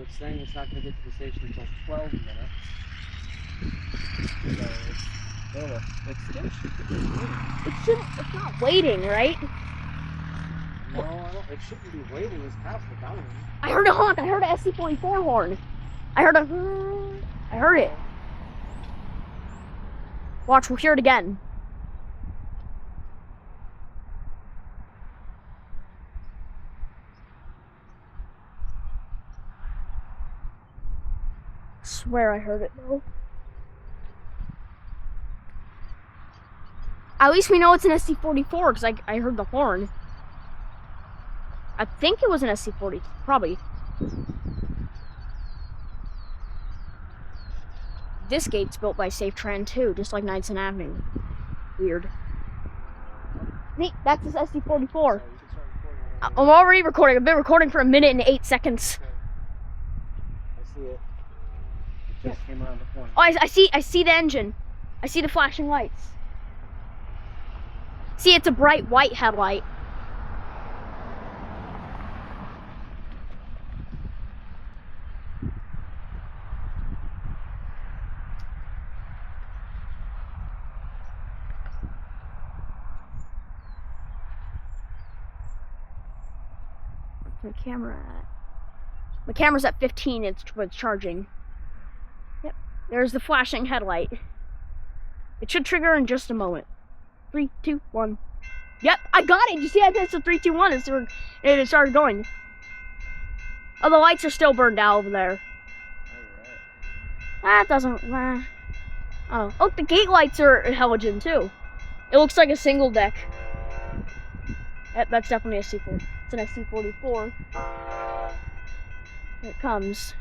it's saying it's not going to get to the station until 12 minutes. So it's not waiting, right? No, it shouldn't be waiting. It's past the boundary. I heard a honk. I heard a SC-44 horn. I heard it. Watch, we'll hear it again. I swear I heard it though. At least we know it's an SC-44 because I heard the horn. I think it was an SC-40, probably. This gate's built by Safe Tran too, just like Knightsen Avenue. Weird. Neat, that's this SC-44. I'm already recording. I've been recording for 1 minute and 8 seconds. I see it. It just came around the corner. Oh, I see the engine. I see the flashing lights. See, it's a bright white headlight. Where's my camera at? My camera's at 15, it's charging. Yep, there's the flashing headlight. It should trigger in just a moment. 3, 2, 1. Yep, I got it. You see, I pressed the 3, 2, 1. It started going. Oh, the lights are still burned out over there. That doesn't. Oh, look, the gate lights are halogen too. It looks like a single deck. Yep, that's definitely a SC-4. It's an SC-44. Here it comes.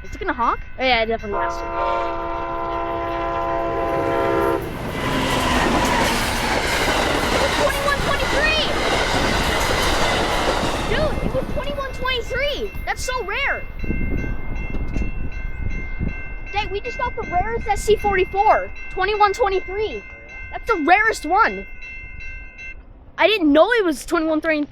Is it gonna honk? Oh, yeah, it definitely has to. It was 2123! Dude, it was 2123! That's so rare! Dang, we just got the rarest SC-44. 2123. That's the rarest one. I didn't know it was 2123.